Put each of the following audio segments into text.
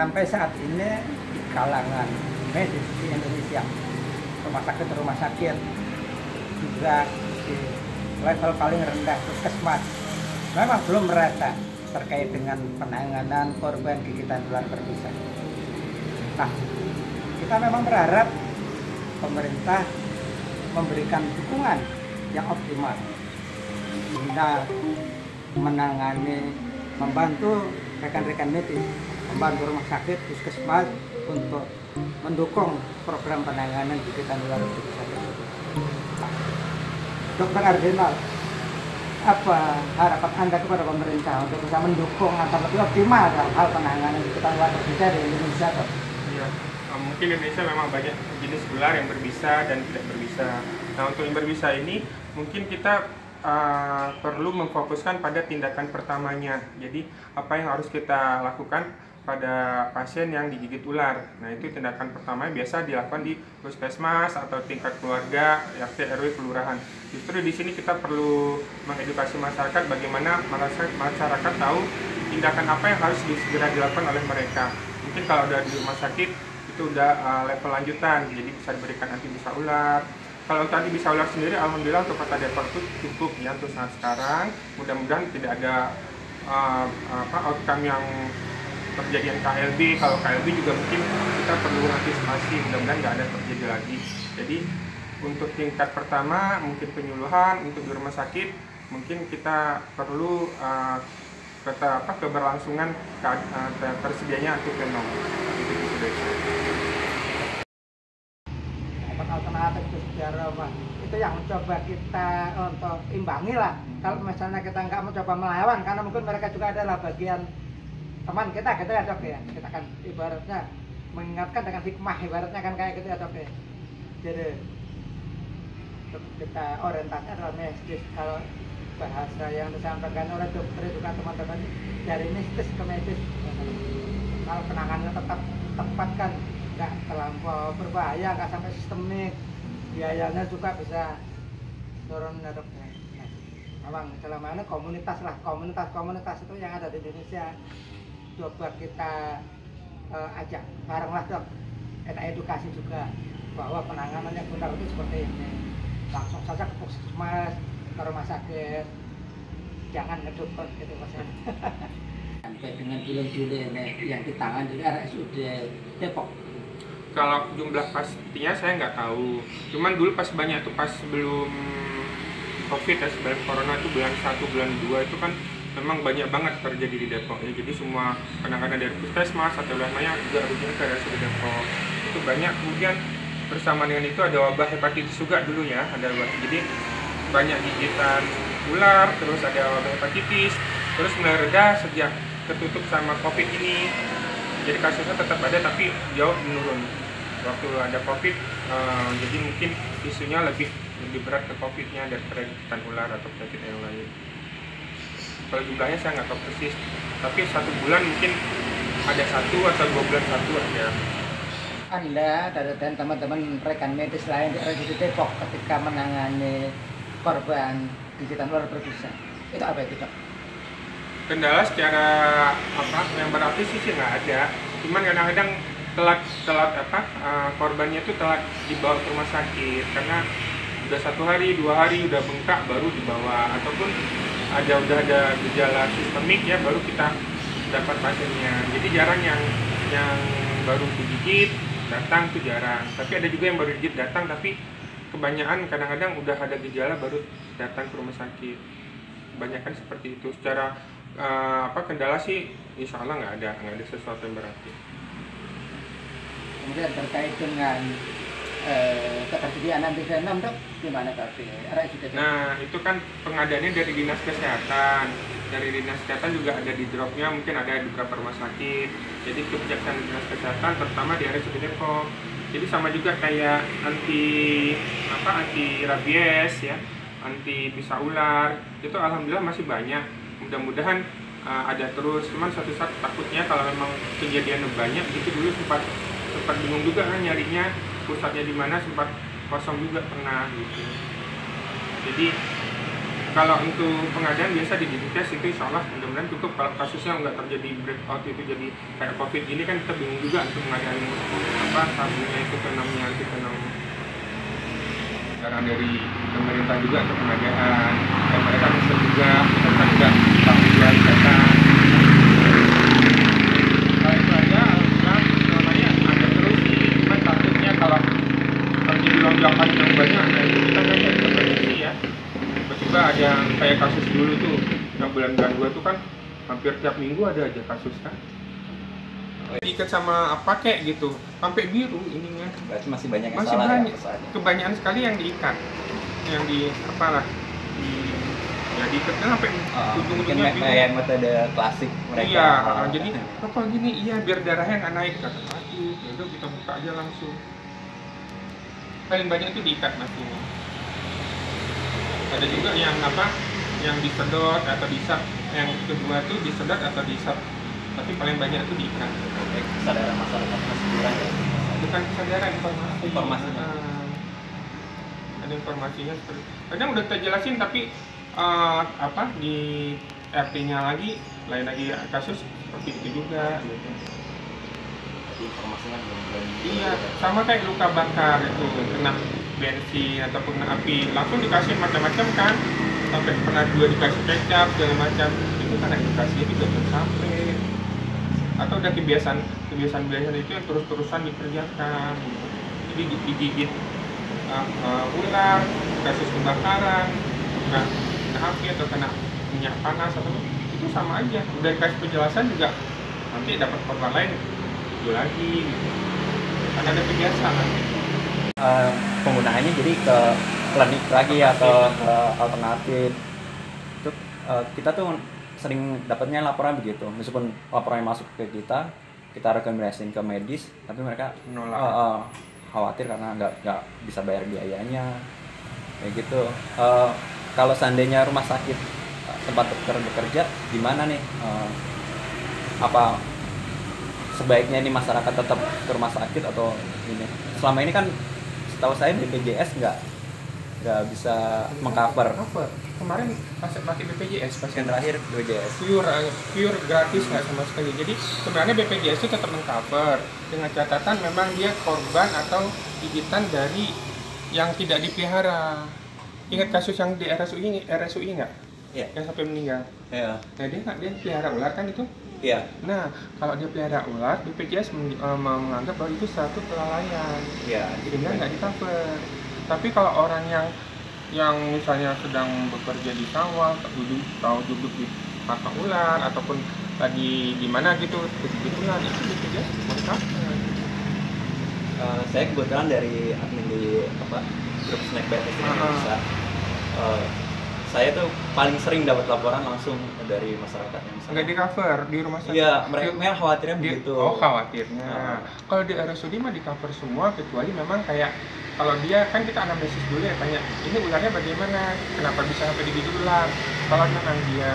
sampai saat ini di kalangan medis di Indonesia, rumah sakit juga di level paling rendah puskesmas memang belum merata terkait dengan penanganan korban gigitan ular berbisa. Nah, kita memang berharap pemerintah memberikan dukungan yang optimal guna menangani, membantu rekan-rekan medis, membantu rumah sakit, puskesmas untuk mendukung program penanganan gigitan ular berbisa tersebut. Dr. Ardinal, apa harapan Anda kepada pemerintah untuk bisa mendukung agar lebih optimal dalam hal penanganan gigitan ular berbisa di Indonesia, Dok? Iya, mungkin Indonesia memang banyak jenis ular yang berbisa dan tidak berbisa. Nah, untuk yang berbisa ini mungkin kita perlu memfokuskan pada tindakan pertamanya. Jadi apa yang harus kita lakukan pada pasien yang digigit ular. Nah, itu tindakan pertama biasa dilakukan di puskesmas atau tingkat keluarga, RT RW kelurahan. Justru di sini kita perlu mengedukasi masyarakat bagaimana masyarakat tahu tindakan apa yang harus segera dilakukan oleh mereka. Mungkin kalau udah di rumah sakit itu udah level lanjutan, jadi bisa diberikan anti bisa ular. Kalau untuk anti bisa ular sendiri, alhamdulillah untuk Kota Depok itu cukup ya untuk saat sekarang. Mudah-mudahan tidak ada outcome yang terjadian KLB. Kalau KLB juga mungkin kita perlu antisipasi, mudah-mudahan nggak ada terjadi lagi. Jadi untuk tingkat pertama mungkin penyuluhan, untuk di rumah sakit mungkin kita perlu keberlangsungan tersedianya antivenom. Alternatif itu sejarah itu yang coba kita untuk imbangi lah. Kalau misalnya kita nggak mencoba melawan, karena mungkin mereka juga adalah bagian teman kita gitu ya, Dok ya. Kita kan ibaratnya mengingatkan dengan hikmah, ibaratnya kan kayak gitu ya, Dok ya. Jadi kita orientasi adalah medis. Kalau bahasa yang disampaikan oleh dokter juga teman-teman dari mistis ke medis. Kalau penanganannya tetap tepat kan, nggak terlampau berbahaya, nggak sampai sistemik, biayanya juga bisa turun ya, Dok. Memang selama ini komunitas itu yang ada di Indonesia coba kita ajak barenglah, Dok. Kita edukasi juga bahwa penanganan yang benar itu seperti ini. Langsung saja ke puskesmas, ke rumah sakit, jangan ngedukun gitu Mas. Sampai dengan dulu yang ditangani di RSUD Depok. Kalau jumlah pastinya saya nggak tahu. Cuman dulu pas banyak tuh pas sebelum COVID ya, sebelum Corona itu bulan 1, bulan 2 itu kan memang banyak banget terjadi di Depok ya. Jadi semua penanganan dari puskesmas atau lainnya juga rujukan ke RSUD Depok. Itu banyak. Kemudian bersama dengan itu ada wabah hepatitis juga dulu ya, ada wabah. Jadi banyak gigitan ular, terus ada wabah hepatitis, terus mulai reda sejak ketutup sama COVID ini. Jadi kasusnya tetap ada tapi jauh menurun. Waktu ada COVID, jadi mungkin isunya lebih berat ke COVID-nya daripada gigitan ular atau penyakit yang lain. Kalau jumlahnya saya nggak tahu persis, tapi 1 bulan mungkin ada 1 atau 2 bulan 1 aja. Anda dan teman-teman rekan medis lain di RSUD Depok ketika menangani korban gigitan ular berbisa, itu apa itu, Dok? Kendala secara yang berarti sih nggak ada, cuman kadang-kadang telat korbannya itu telat dibawa ke rumah sakit karena udah 1 hari 2 hari udah bengkak baru dibawa, ataupun udah ada gejala sistemik ya baru kita dapat pasiennya. Jadi jarang yang baru digigit datang tuh jarang, tapi ada juga yang baru digigit datang, tapi kebanyakan kadang-kadang udah ada gejala baru datang ke rumah sakit. Kebanyakan seperti itu. Secara kendala sih insya Allah nggak ada sesuatu yang berarti. Kemudian terkait dengan ketersediaan antivenom, Dok, gimana tadi? Nah, itu kan pengadaannya dari Dinas Kesehatan. Dari Dinas Kesehatan juga ada di dropnya, mungkin ada di beberapa rumah sakit. Jadi kebijakan Dinas Kesehatan terutama di RSUD Depok. Jadi sama juga kayak anti rabies ya, anti bisa ular. Itu alhamdulillah masih banyak. Mudah-mudahan ada terus. Cuman suatu saat takutnya kalau memang kejadian banyak gitu, dulu sempat bingung juga kan nyarinya pusatnya di mana, sempat kosong juga pernah gitu. Jadi Kalau untuk pengadaan biasa di Dinkes itu insya Allah mudah-mudahan tutup. Kalau kasusnya nggak terjadi breakout itu jadi kayak COVID ini kan kita bingung juga untuk mengadain apa sabunnya itu penamnya anti penam. Karena dari pemerintah juga untuk pengadaan dan mereka bisa juga mereka juga tahun 2 ikatan. Kalau itu aja alhamdulillah namanya ada terus sih, cuma takutnya kalau terjadi lonjakan yang banyak, nah itu kita kan nggak bisa prediksi ya. Tiba-tiba ada yang kayak kasus dulu tuh yang bulan-bulan 2 tuh kan hampir tiap minggu ada aja kasus kan. Diikat sama apa kayak gitu sampai biru ininya. Berarti masih banyak yang Masih salah banyak, ya pesannya. kebanyakan sekali yang diikat, yang di apalah di ya diikatnya sampai Mungkin ujung-ujungnya biru. kayak metode klasik mereka. Iya, jadi apa gini, iya biar darahnya nggak naik kata aku, yaudah kita buka aja langsung. Paling banyak itu diikat nantinya. Ada juga yang apa, yang disedot atau disap. Yang kedua tuh disedot atau disap. Tapi paling banyak itu diikat. Kesadaran masyarakat masih kurang ya. Bukan kesadaran, informasi. Informasinya. Ada informasinya seperti. Kadang udah kita jelasin tapi apa di RT-nya lagi lain lagi kasus seperti itu juga. Gitu. Jadi informasinya belum. Iya, sama kayak luka bakar itu kena bensin ataupun kena api, langsung dikasih macam-macam kan, sampai pernah juga dikasih kecap segala macam, itu karena edukasinya juga belum sampai, atau udah kebiasaan itu yang terus-terusan dikerjakan, jadi digigit ular, kasus kebakaran, kena api atau kena minyak panas atau itu sama aja, udah dikasih penjelasan juga nanti dapat korban lain itu lagi gitu. Kan ada kebiasaan Penggunaannya jadi ke klinik lagi atau ke alternatif itu kita tuh sering dapatnya laporan begitu, meskipun laporannya masuk ke kita rekomendasiin ke medis tapi mereka menolak. khawatir karena nggak bisa bayar biayanya kayak gitu. Kalau seandainya rumah sakit tempat dokter bekerja gimana nih, apa sebaiknya ini masyarakat tetap ke rumah sakit atau ini? Selama ini kan setahu saya BPJS nggak bisa mengcover. Kemarin pakai BPJS Pasien terakhir BPJS. pure gratis nggak sama sekali. Jadi sebenarnya BPJS itu tetap mengcover dengan catatan memang dia korban atau gigitan dari yang tidak dipelihara. Ingat kasus yang di RSUI nggak? Iya. Yang sampai meninggal. Iya. Nah dia pelihara ular kan itu. Iya. Nah, kalau dia pelihara ular, BPJS menganggap bahwa itu satu kelalaian, Iya. sehingga nggak di-cover. Tapi kalau orang yang misalnya sedang bekerja di sawah, duduk di pakan ular, ataupun lagi di mana gitu, digigit ular, itu BPJS di-cover. Saya kebetulan dari admin di grup Snack Betes Indonesia. Saya tuh paling sering dapat laporan langsung dari masyarakat yang Nggak di-cover di rumah sakit. Iya, mereka khawatirnya begitu. Oh, khawatirnya. Kalau di RSUD mah di-cover semua, kecuali memang kayak kalau dia kan kita anamnesis dulu ya, tanya ini ularnya bagaimana, kenapa bisa sampai digigit ular. Kalau memang dia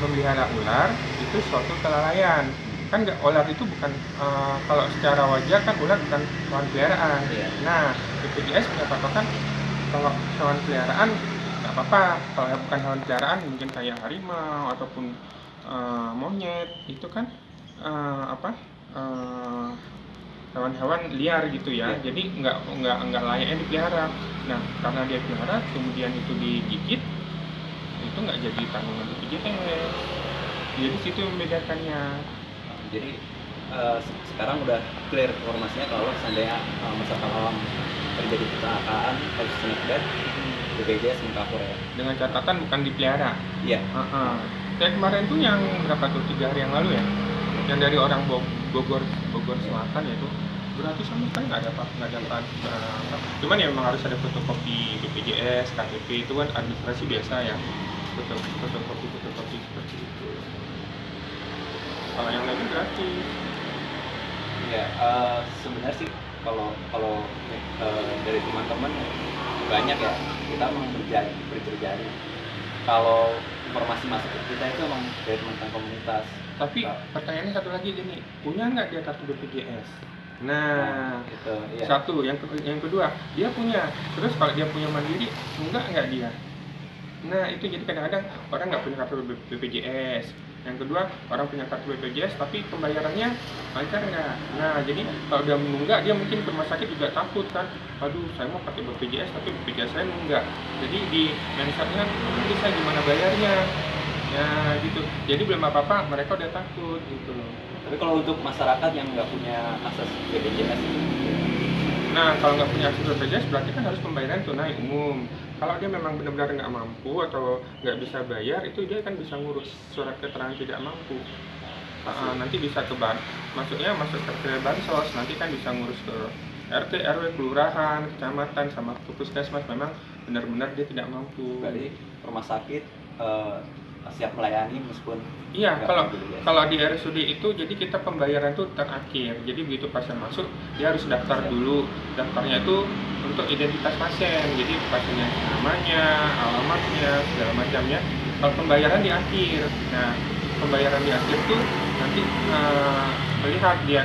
memelihara ular itu suatu kelalaian. Kan nggak, ular itu bukan kalau secara wajar kan ular bukan hewan peliharaan. Iya. Nah, BPJS punya patokan kalau hewan peliharaan nggak apa-apa, kalau bukan hewan peliharaan mungkin kayak harimau ataupun monyet itu kan hewan-hewan liar gitu ya. Jadi nggak layaknya dipelihara. Nah, karena dia pelihara kemudian itu digigit, itu nggak jadi tanggungan BPJS. Jadi situ membedakannya. Jadi sekarang udah clear informasinya kalau seandainya masyarakat awam terjadi kecelakaan kasus snackbed, BPJS mengcover ya. Dengan catatan bukan dipelihara. Iya. Kayak kemarin tuh yang berapa tuh 3 hari yang lalu ya, yang dari orang Bogor Selatan itu gratis sama sekali nggak dapat cuman ya memang harus ada fotokopi BPJS, KTP itu kan administrasi biasa ya, fotokopi seperti itu. Kalau yang lain gratis. Ya, sebenarnya sih kalau dari teman-teman banyak ya, kita memang berjari. Kalau informasi masuk ke kita itu emang dari teman-teman komunitas. Tapi pertanyaannya satu lagi gini, punya nggak dia kartu BPJS? Nah, gitu, iya. satu, yang kedua dia punya. Terus kalau dia punya mandiri, nggak dia? Nah itu jadi kadang-kadang orang nggak punya kartu BPJS. Yang kedua, orang punya kartu BPJS tapi pembayarannya lancar nggak. Nah jadi kalau dia menunggak, dia mungkin ke rumah sakit juga takut kan. Aduh, saya mau pakai BPJS tapi BPJS saya nunggak. Jadi di mindsetnya nanti saya gimana bayarnya. Ya gitu. Jadi belum apa-apa, mereka udah takut gitu loh. Tapi kalau untuk masyarakat yang nggak punya akses BPJS, Nah, kalau nggak punya akses BPJS berarti kan harus pembayaran tunai umum. Kalau dia memang benar-benar nggak mampu atau nggak bisa bayar, itu dia kan bisa ngurus surat keterangan tidak mampu. Nanti bisa ke maksudnya masuk ke bansos, nanti kan bisa ngurus ke RT, RW, kelurahan, kecamatan, sama ke puskesmas. Memang benar-benar dia tidak mampu. berarti rumah sakit siap melayani meskipun Iya, nggak kalau punya BPJS. kalau di RSUD itu jadi kita pembayaran tuh terakhir. Jadi begitu pasien masuk, dia harus daftar dulu. Daftarnya itu untuk identitas pasien. Jadi pasiennya namanya, alamatnya, segala macamnya. Kalau pembayaran di akhir. Nah, pembayaran di akhir tuh nanti melihat dia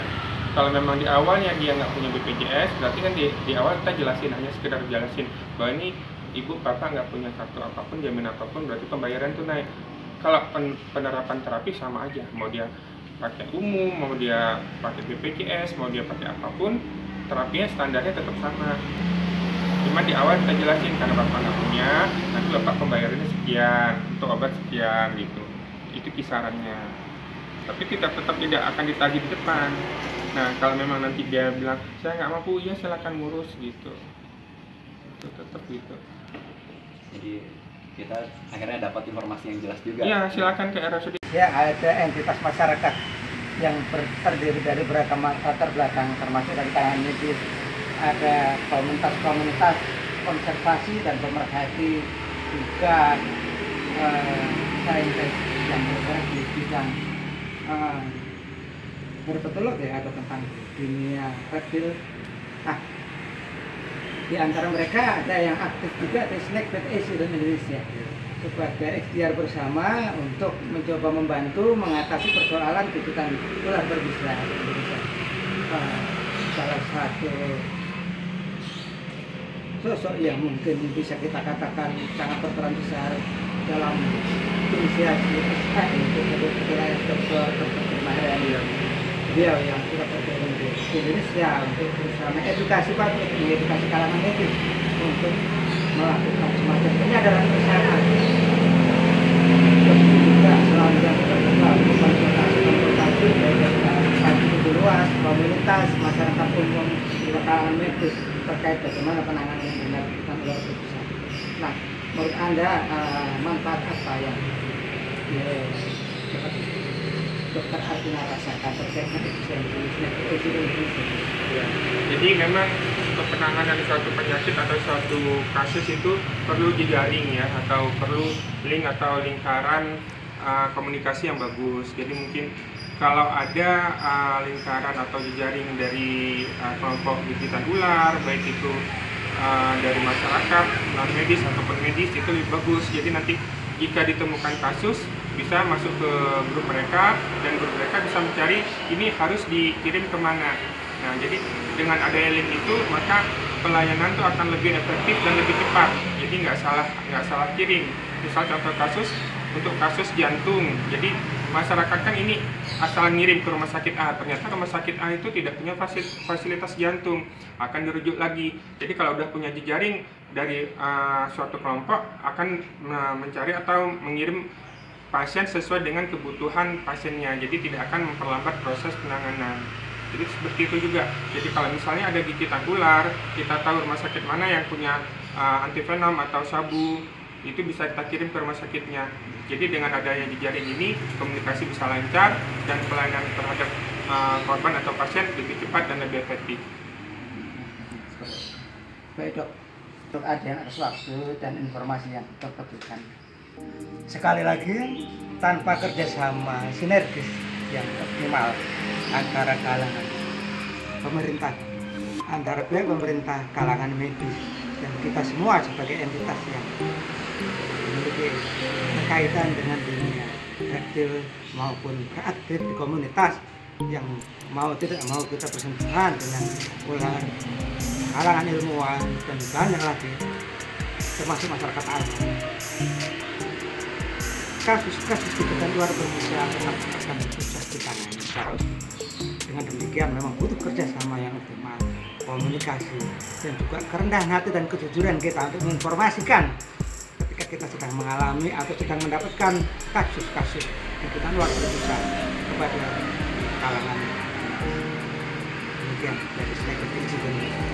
kalau memang di awalnya dia nggak punya BPJS, berarti kan di awal kita jelasin, hanya sekedar jelasin bahwa ini ibu bapak nggak punya kartu apapun, jaminan apapun, berarti pembayaran tuh naik. Kalau penerapan terapi sama aja, mau dia pakai umum, mau dia pakai BPJS, mau dia pakai apapun, terapinya standarnya tetap sama. Cuma di awal kita jelasin karena bapak nggak punya, nanti bapak pembayarannya sekian, untuk obat sekian gitu. Itu kisarannya. Tapi tetap tidak akan ditagih di depan. Nah kalau memang nanti dia bilang saya nggak mampu, ya silakan ngurus gitu. Itu tetap gitu. Jadi kita akhirnya dapat informasi yang jelas juga. Iya, silakan ke RSUD. Ya, ada entitas masyarakat yang terdiri dari beragam latar belakang, termasuk dari kalangan medis, ada komunitas-komunitas konservasi dan pemerhati, juga saintis yang bergerak di bidang herpetolog ya, atau tentang dunia reptil. Nah, di antara mereka ada yang aktif juga di Snake Pet Accident Indonesia sebagai ikhtiar bersama untuk mencoba membantu mengatasi persoalan gigitan ular berbisa di Indonesia. Salah satu sosok yang mungkin bisa kita katakan sangat berperan besar dalam inisiasi untuk wilayah Dr. Mahariani. Beliau yang sudah bergabung di Indonesia untuk berusaha mengedukasi publik, mengedukasi kalangan medis untuk melakukan semacam penyadaran bersama. Terus juga selalu dilakukan konsultasi baik dari kalangan lebih luas, komunitas, masyarakat umum, juga kalangan medis terkait bagaimana penanganan yang benar tentang ular berbisa. Nah, menurut Anda manfaat apa yang dapat Dokter Artina rasakan terkait dengan efisiensi Indonesia? Ya. Jadi memang untuk penanganan suatu penyakit atau suatu kasus itu perlu jejaring ya, atau perlu link atau lingkaran komunikasi yang bagus. Jadi mungkin kalau ada lingkaran atau jejaring dari kelompok gigitan ular, baik itu dari masyarakat, non medis ataupun medis, itu lebih bagus. Jadi nanti jika ditemukan kasus bisa masuk ke grup mereka, dan grup mereka bisa mencari ini harus dikirim kemana. Nah, jadi dengan adanya link itu maka pelayanan itu akan lebih efektif dan lebih cepat. Jadi nggak salah kirim. Misal contoh kasus untuk kasus jantung. Jadi masyarakat kan ini asal ngirim ke rumah sakit A, ternyata rumah sakit A itu tidak punya fasilitas jantung, akan dirujuk lagi. Jadi kalau udah punya jejaring dari suatu kelompok akan mencari atau mengirim pasien sesuai dengan kebutuhan pasiennya, jadi tidak akan memperlambat proses penanganan. Jadi seperti itu juga. Jadi kalau misalnya ada gigitan ular, kita tahu rumah sakit mana yang punya antivenom atau sabu, itu bisa kita kirim ke rumah sakitnya. Jadi dengan adanya jejaring ini, komunikasi bisa lancar dan pelayanan terhadap korban atau pasien lebih cepat dan lebih efektif. Baik dok, untuk ada atas waktu dan informasi yang dokter berikan. Sekali lagi, tanpa kerjasama sinergis yang optimal antara kalangan pemerintah, antara pihak pemerintah, kalangan medis, dan kita semua sebagai entitas yang memiliki berkaitan dengan dunia reptil maupun aktif di komunitas yang mau tidak mau kita bersentuhan dengan ular, kalangan ilmuwan, dan banyak lagi. termasuk masyarakat awam. Kasus-kasus di luar berbisa tetap akan susah ditangani. Dengan demikian memang butuh kerjasama yang optimal, komunikasi, dan juga kerendahan hati dan kejujuran kita untuk menginformasikan ketika kita sedang mengalami atau sedang mendapatkan kasus-kasus di luar berbisa kepada kalangan. Demikian dari saya.